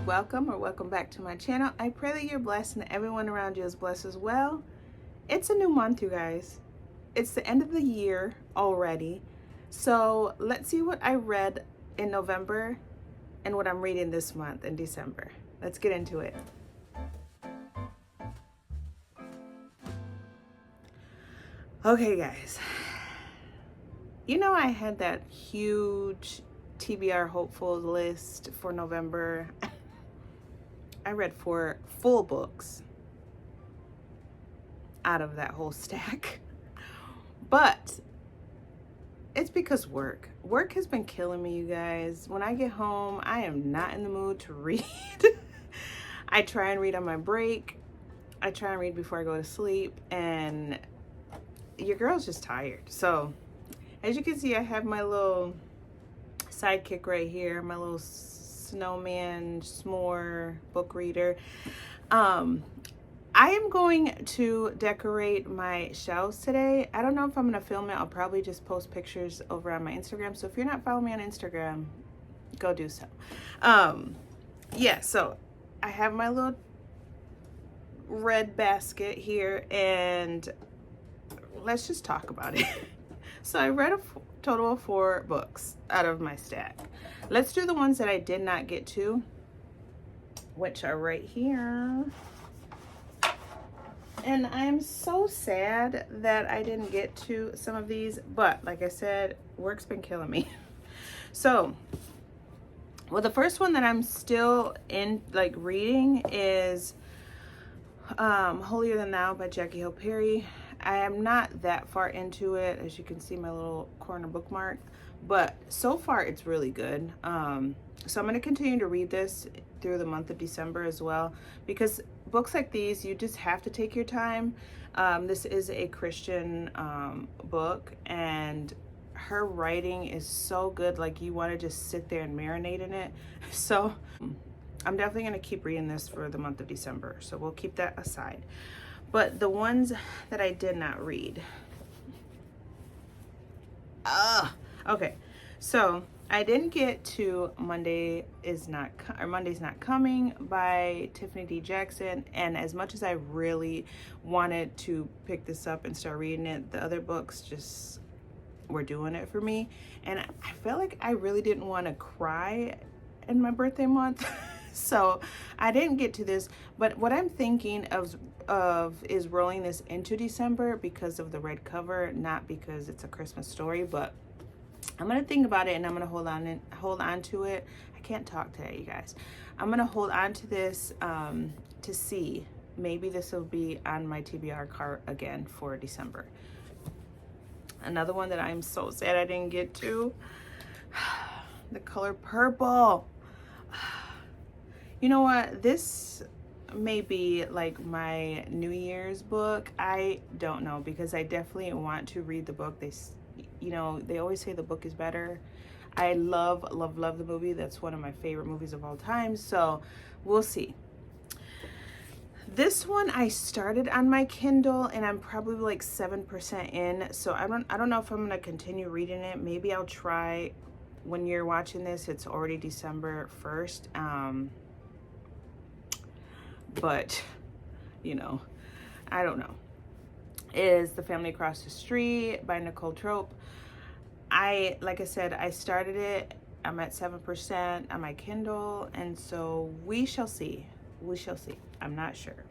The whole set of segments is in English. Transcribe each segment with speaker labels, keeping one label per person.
Speaker 1: welcome or welcome back to my channel. I pray that you're blessed and everyone around you is blessed as well. It's a new month, you guys. It's the end of the year already. So let's see what I read in November and what I'm reading this month in December. Let's get into it. Okay, guys. You know, I had that huge TBR hopeful list for November. I read 4 full books out of that whole stack. But it's because work has been killing me, you guys. When I get home, I am not in the mood to read. I try and read on my break. I try and read before I go to sleep, and your girl's just tired. So as you can see, I have my little sidekick right here, my little snowman s'more book reader. I am going to decorate my shelves today. I don't know if I'm gonna film it. I'll probably just post pictures over on my Instagram. So if you're not following me on Instagram, go do so. Yeah, so I have my little red basket here, and let's just talk about it. So I read a total of 4 books out of my stack. Let's do the ones that I did not get to, which are right here. And I'm so sad that I didn't get to some of these, but like I said, work's been killing me. So, well, the first one that I'm still in, like, reading is Holier Than Thou by Jackie Hill Perry. I am not that far into it, as you can see my little corner bookmark, but so far it's really good. So I'm going to continue to read this through the month of December as well, because books like these, you just have to take your time. This is a Christian book, and her writing is so good, like you want to just sit there and marinate in it. So I'm definitely going to keep reading this for the month of December, so we'll keep that aside. But the ones that I did not read. Okay, so I didn't get to Monday's Not Coming by Tiffany D. Jackson, and as much as I really wanted to pick this up and start reading it, the other books just were doing it for me, and I felt like I really didn't want to cry in my birthday month. So I didn't get to this, but what I'm thinking of is rolling this into December because of the red cover, not because it's a Christmas story. But I'm gonna think about it, and I'm gonna hold on to it. I can't talk today, you guys. I'm gonna hold on to this to see. Maybe this will be on my TBR cart again for December. Another one that I'm so sad I didn't get to, The Color Purple. You know what? This may be like my New Year's book. I don't know, because I definitely want to read the book. They always say the book is better. I love the movie. That's one of my favorite movies of all time. So we'll see. This one I started on my Kindle, and I'm probably like 7% in. So I don't know if I'm gonna continue reading it. Maybe I'll try. When you're watching this, it's already December 1st. But, you know, I don't know. Is The Family Across the Street by Nicole Trope. Like I said, I started it. I'm at 7% on my Kindle, and so we shall see. We shall see. I'm not sure.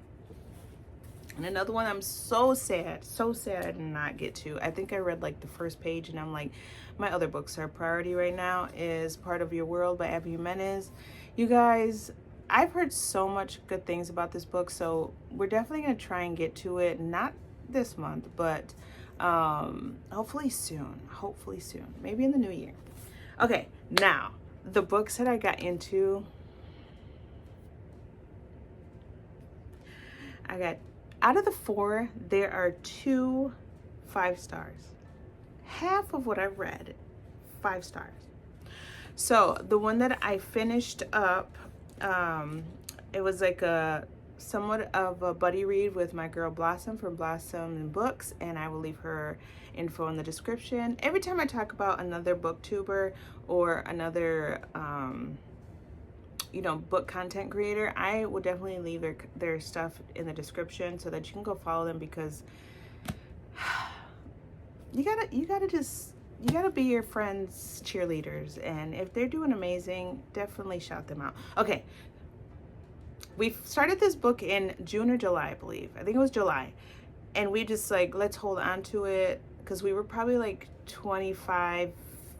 Speaker 1: And another one I'm so sad I did not get to. I think I read like the first page, and I'm like, my other books are priority right now, is Part of Your World by Abby Jimenez. You guys, I've heard so much good things about this book, so we're definitely going to try and get to it. Not this month, but hopefully soon. Maybe in the new year. Okay, now, the books that I got into, out of the 4, there are 2 5 stars. Half of what I've read, 5 stars. So the one that I finished up, it was like somewhat of a buddy read with my girl Blossom from Blossom and Books, and I will leave her info in the description. Every time I talk about another booktuber or another book content creator, I will definitely leave their stuff in the description so that you can go follow them, because you gotta be your friends' cheerleaders, and if they're doing amazing, definitely shout them out. Okay, we started this book in June or July, I believe. I think it was July, and we just like, let's hold on to it, because we were probably like 25,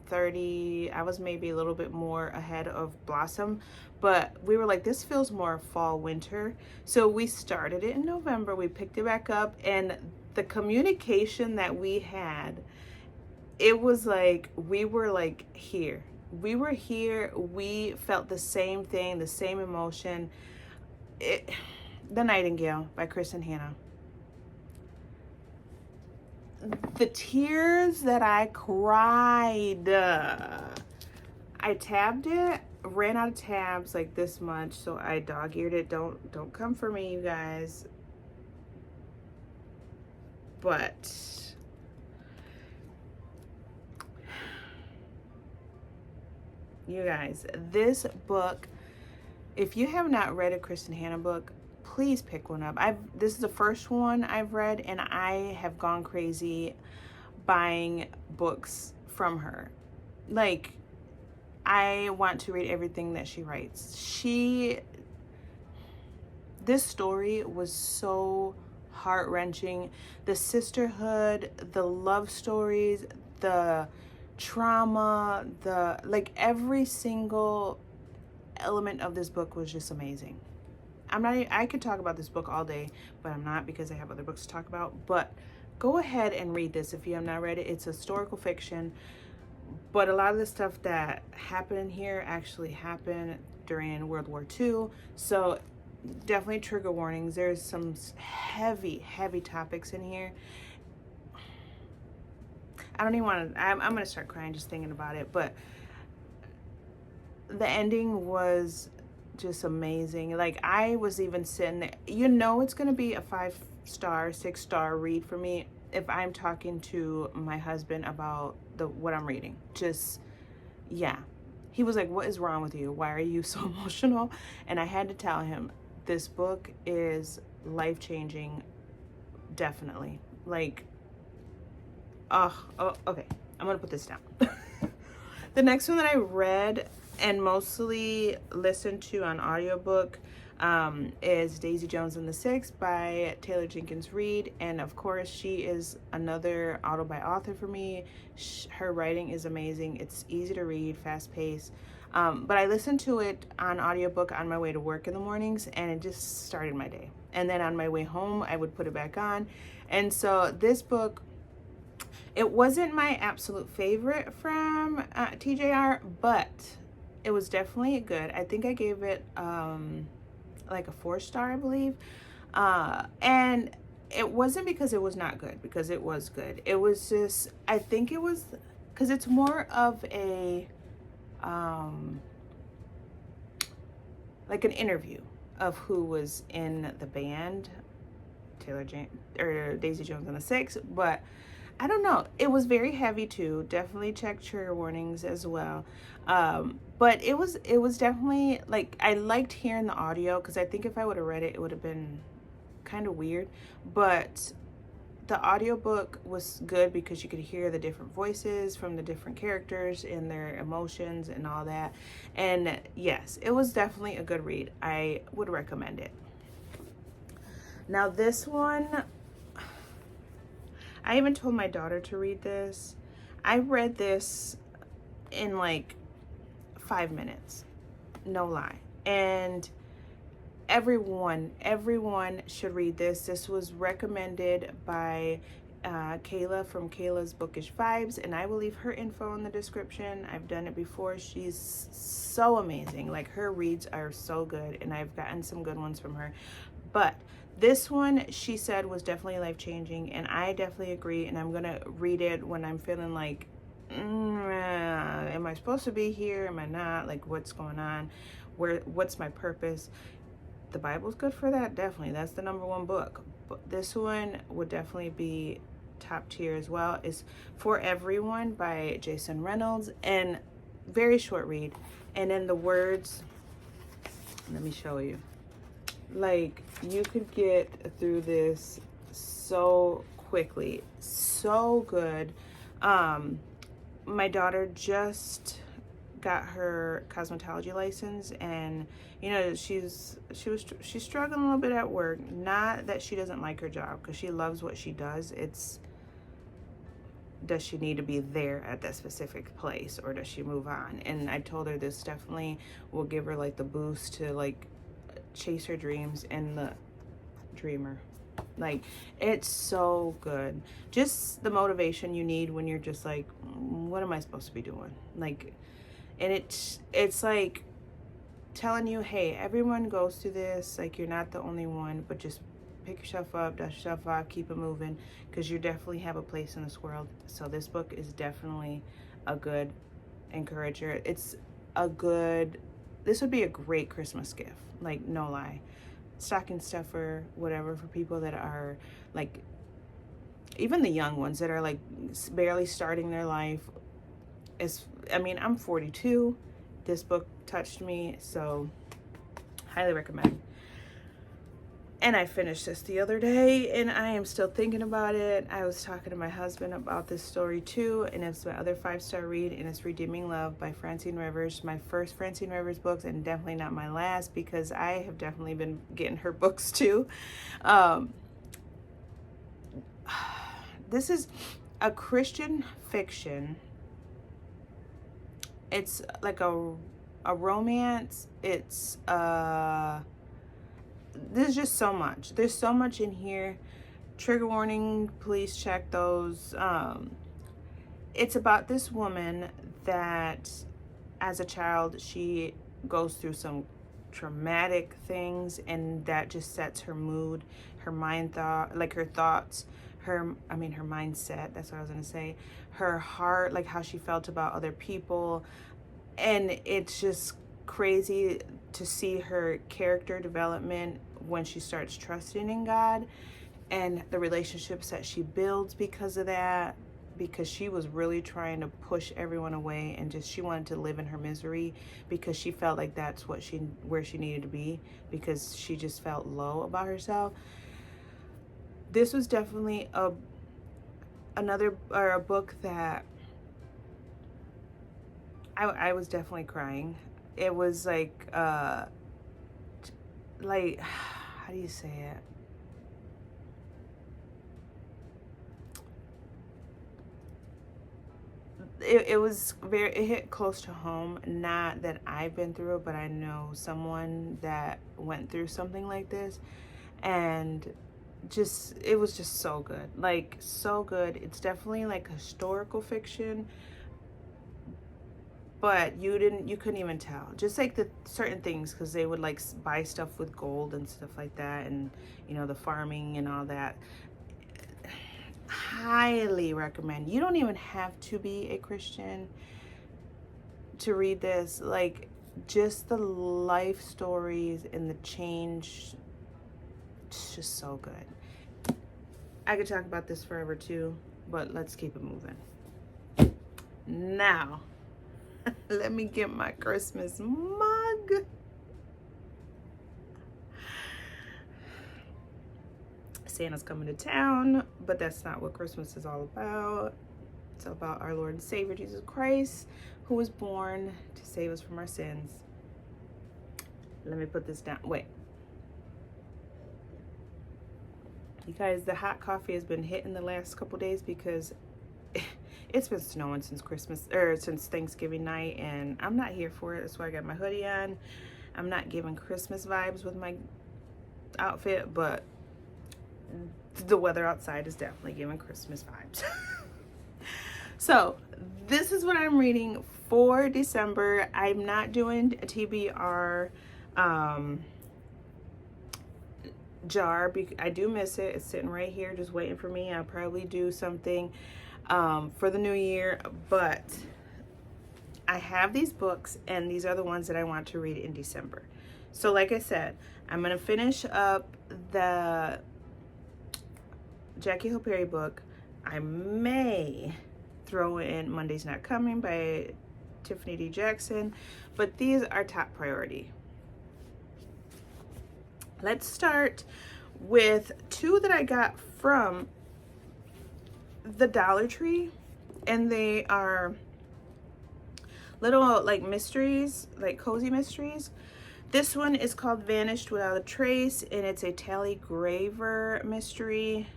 Speaker 1: 30. I was maybe a little bit more ahead of Blossom, but we were like, this feels more fall winter. So we started it in November. We picked it back up, and the communication that we had, it was like we were like here. We were here. We felt the same thing, the same emotion. The Nightingale by Kristen Hanna. The tears that I cried. I tabbed it, ran out of tabs like this much, so I dog-eared it. Don't come for me, you guys. But you guys, this book, if you have not read a Kristen Hanna book, please pick one up. This is the first one I've read, and I have gone crazy buying books from her. Like, I want to read everything that she writes. This story was so heart-wrenching. The sisterhood, the love stories, the trauma, every single element of this book was just amazing. I could talk about this book all day, but I'm not, because I have other books to talk about. But go ahead and read this if you have not read it. It's historical fiction, but a lot of the stuff that happened in here actually happened during World War II. So definitely trigger warnings. There's some heavy topics in here. I don't even want to, I'm going to start crying just thinking about it. But the ending was just amazing. Like, I was even sitting there, it's going to be a 5-star, 6-star read for me if I'm talking to my husband about what I'm reading. Just, yeah. He was like, what is wrong with you? Why are you so emotional? And I had to tell him, this book is life-changing, definitely. Like, oh, okay. I'm going to put this down. The next one that I read and mostly listened to on audiobook is Daisy Jones and the Six by Taylor Jenkins Reid. And of course, she is another auto-buy author for me. Her writing is amazing. It's easy to read, fast-paced. But I listened to it on audiobook on my way to work in the mornings, and it just started my day. And then on my way home, I would put it back on. And so this book, it wasn't my absolute favorite from TJR, but it was definitely good. I think I gave it like a 4-star, I believe. And it wasn't because it was not good, because it was good. It was just, I think it was because it's more of a like an interview of who was in the band, Daisy Jones and the Six. But I don't know, it was very heavy too. Definitely check trigger warnings as well. But it was definitely, like, I liked hearing the audio, because I think if I would have read it, it would have been kind of weird. But the audiobook was good because you could hear the different voices from the different characters and their emotions and all that. And yes, it was definitely a good read. I would recommend it. Now this one, I even told my daughter to read this. I read this in like 5 minutes, no lie. And everyone should read this. This was recommended by Kayla from Kayla's Bookish Vibes, and I will leave her info in the description. I've done it before. She's so amazing. Like, her reads are so good, and I've gotten some good ones from her. But this one, she said, was definitely life-changing, and I definitely agree, and I'm gonna read it when I'm feeling like, am I supposed to be here? Am I not? Like, what's going on? What's my purpose? The Bible's good for that, definitely. That's the #1 book. But this one would definitely be top tier as well. It's For Everyone by Jason Reynolds, and very short read. And then the words, Let me show you. Like, you could get through this so quickly. So good. My daughter just got her cosmetology license, and you know, she's struggling a little bit at work. Not that she doesn't like her job, because she loves what she does. It's, does she need to be there at that specific place, or does she move on? And I told her this definitely will give her like the boost to like chase her dreams and the dreamer. Like, it's so good. Just the motivation you need when you're just like, what am I supposed to be doing? Like, and it's like telling you, hey, everyone goes through this. Like, you're not the only one, but just pick yourself up, dust yourself off, keep it moving, because you definitely have a place in this world. So this book is definitely a good encourager. It's a good, this would be a great Christmas gift, like, no lie. Stocking stuffer, whatever, for people that are like, even the young ones that are like barely starting their life. I mean, I'm 42. This book touched me, so highly recommend. And I finished this the other day, and I am still thinking about it. I was talking to my husband about this story too, and it's my other 5-star read, and it's Redeeming Love by Francine Rivers. My first Francine Rivers books, and definitely not my last, because I have definitely been getting her books too. This is a Christian fiction. It's like a romance. It's there's just so much. There's so much in here. Trigger warning, please check those. It's about this woman that, as a child, she goes through some traumatic things, and that just sets her mood, her mind thought, like her thoughts, her mindset, that's what I was gonna say, her heart, like how she felt about other people. And it's just crazy to see her character development when she starts trusting in God, and the relationships that she builds because of that, because she was really trying to push everyone away, and just she wanted to live in her misery because she felt like that's where she needed to be, because she just felt low about herself. This was definitely a book that I was definitely crying. It was like how do you say it? It was very, it hit close to home. Not that I've been through it, but I know someone that went through something like this, and just, it was just so good, like so good. It's definitely like historical fiction, but you couldn't even tell, just like the certain things, because they would like buy stuff with gold and stuff like that, and you know, the farming and all that. Highly recommend. You don't even have to be a Christian to read this. Like, just the life stories and the change, it's just so good. I could talk about this forever too, but let's keep it moving. Now, let me get my Christmas mug. Santa's coming to town, but that's not what Christmas is all about. It's about our Lord and Savior Jesus Christ, who was born to save us from our sins. Let me put this down. Wait. You guys, the hot coffee has been hitting the last couple days, because it's been snowing since since Thanksgiving night, and I'm not here for it. That's why I got my hoodie on. I'm not giving Christmas vibes with my outfit, but the weather outside is definitely giving Christmas vibes. So this is what I'm reading for December. I'm not doing a TBR jar. I do miss it. It's sitting right here just waiting for me. I'll probably do something for the new year, but I have these books, and these are the ones that I want to read in December. So like I said, I'm gonna finish up the Jackie Hill Perry book. I may throw in Monday's Not Coming by Tiffany D. Jackson, but these are top priority. Let's start with two that I got from the Dollar Tree, and they are little like mysteries, like cozy mysteries. This one is called Vanished Without a Trace, and it's a Tally Graver mystery.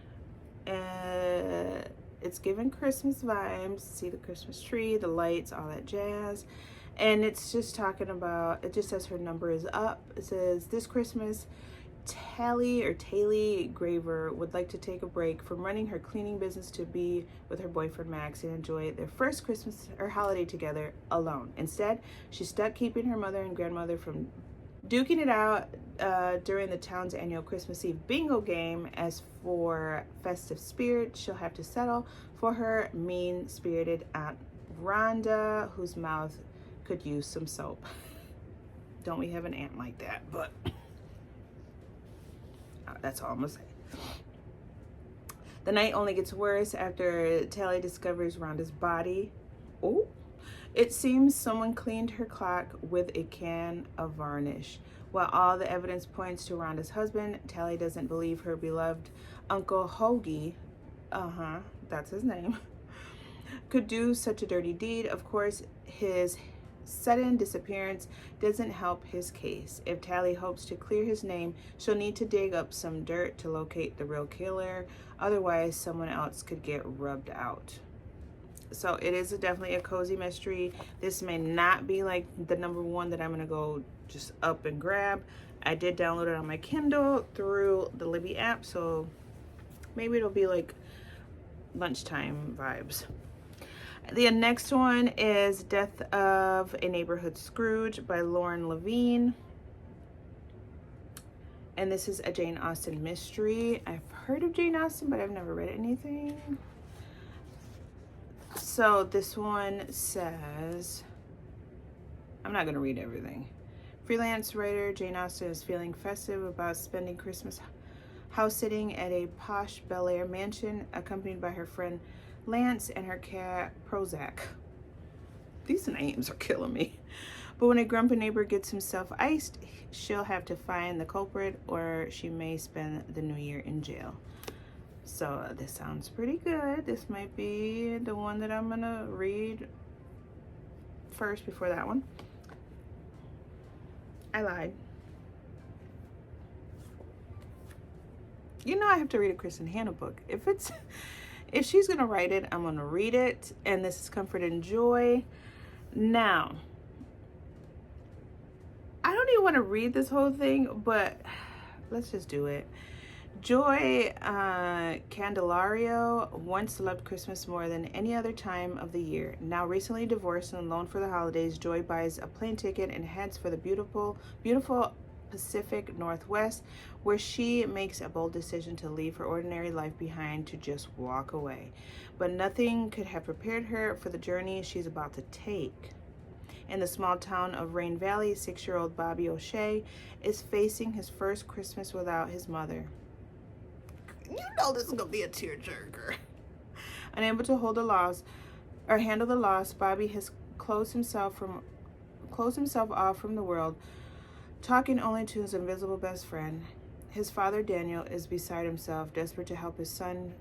Speaker 1: It's giving Christmas vibes. See the Christmas tree, the lights, all that jazz. And it's just talking about, it just says her number is up. It says, this Christmas, Tally Graver would like to take a break from running her cleaning business to be with her boyfriend Max and enjoy their first Christmas or holiday together alone. Instead, she's stuck keeping her mother and grandmother from duking it out during the town's annual Christmas Eve bingo game. As for festive spirit, she'll have to settle for her mean-spirited Aunt Rhonda, whose mouth could use some soap. Don't we have an aunt like that? But that's all I'm gonna say. The night only gets worse after Tally discovers Rhonda's body. Oh, it seems someone cleaned her clock with a can of varnish. While all the evidence points to Rhonda's husband, Tally doesn't believe her beloved Uncle Hoagie, that's his name, could do such a dirty deed. Of course, his sudden disappearance doesn't help his case. If Tally hopes to clear his name, she'll need to dig up some dirt to locate the real killer. Otherwise, someone else could get rubbed out. So it is definitely a cozy mystery. This may not be like the number one that I'm gonna go just up and grab. I did download it on my Kindle through the Libby app, so maybe it'll be like lunchtime vibes. The next one is Death of a Neighborhood Scrooge by Lauren Levine. And this is a Jane Austen mystery. I've heard of Jane Austen, but I've never read anything. So this one says, I'm not going to read everything. Freelance writer Jane Austen is feeling festive about spending Christmas house sitting at a posh Bel Air mansion, accompanied by her friend Lance and her cat Prozac. These names are killing me. But when a grumpy neighbor gets himself iced, she'll have to find the culprit, or she may spend the new year in jail. So this sounds pretty good. This might be the one that I'm gonna read first before that one. I lied. You know I have to read a Kristen Hanna book. If she's gonna write it, I'm gonna read it. And this is Comfort and Joy. Now, I don't even want to read this whole thing, but let's just do it. Joy Candelario once loved Christmas more than any other time of the year. Now recently divorced and alone for the holidays, Joy buys a plane ticket and heads for the beautiful Pacific Northwest, where she makes a bold decision to leave her ordinary life behind to just walk away. But nothing could have prepared her for the journey she's about to take. In the small town of Rain Valley, 6-year-old Bobby O'Shea is facing his first Christmas without his mother. You know this is gonna be a tearjerker. Unable to hold the loss or handle the loss, Bobby has closed himself off from the world, talking only to his invisible best friend. His father, Daniel, is beside himself, desperate to help his son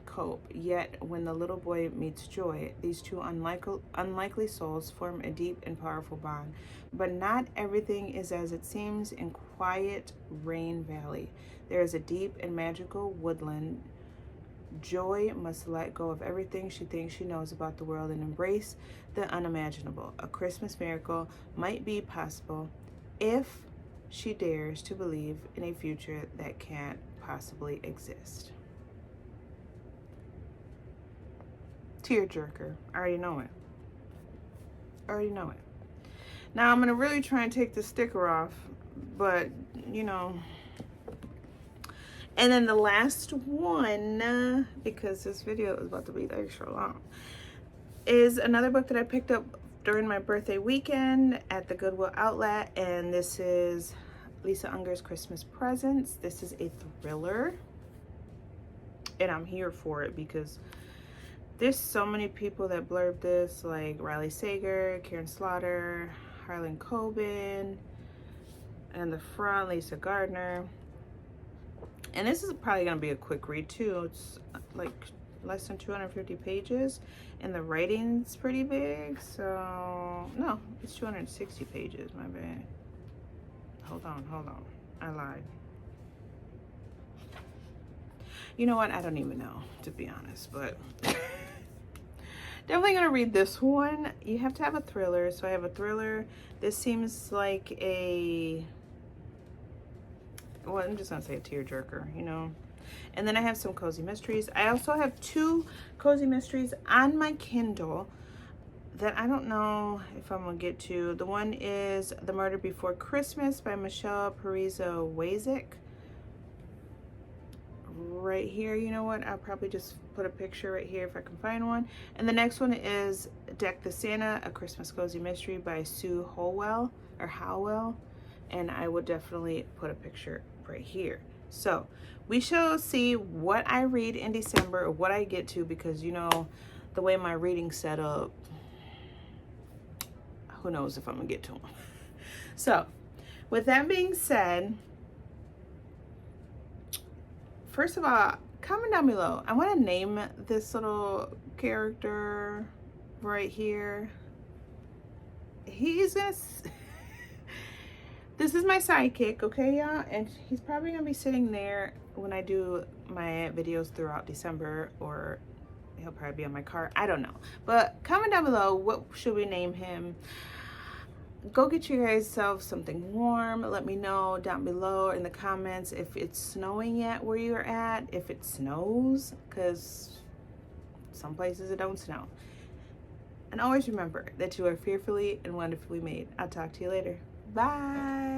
Speaker 1: cope. Yet, when the little boy meets Joy, these two unlikely souls form a deep and powerful bond. But not everything is as it seems in quiet Rain Valley. There is a deep and magical woodland. Joy must let go of everything she thinks she knows about the world and embrace the unimaginable. A Christmas miracle might be possible if she dares to believe in a future that can't possibly exist. Tearjerker. I already know it. Now I'm going to really try and take the sticker off, but, you know. And then the last one, because this video is about to be extra long, is another book that I picked up during my birthday weekend at the Goodwill outlet, and this is Lisa Unger's Christmas Presents. This is a thriller, and I'm here for it because there's so many people that blurbed this, like Riley Sager, Karen Slaughter, Harlan Coben. And the front, Lisa Gardner. And this is probably going to be a quick read too. It's like less than 250 pages. And the writing's pretty big. So, no, it's 260 pages. My bad. Hold on. I lied. You know what? I don't even know, to be honest. But definitely going to read this one. You have to have a thriller. So I have a thriller. This seems like a... well, I'm just gonna say a tearjerker, you know. And then I have some cozy mysteries. I also have 2 cozy mysteries on my Kindle that I don't know if I'm gonna get to. The one is The Murder Before Christmas by Michelle Parizo Wazik. Right here, you know what? I'll probably just put a picture right here if I can find one. And the next one is Deck the Santa, A Christmas Cozy Mystery by Sue Howell. And I would definitely put a picture right here. So we shall see what I read in December, or what I get to, because you know the way my reading's set up, who knows if I'm gonna get to them. So with that being said, first of all, comment down below. I want to name this little character right here. He's gonna this is my sidekick, okay, y'all? And he's probably gonna be sitting there when I do my videos throughout December, or he'll probably be on my cart. I don't know. But comment down below, what should we name him? Go get you guys self something warm. Let me know down below in the comments if it's snowing yet where you're at, if it snows, because some places it don't snow. And always remember that you are fearfully and wonderfully made. I'll talk to you later. Bye.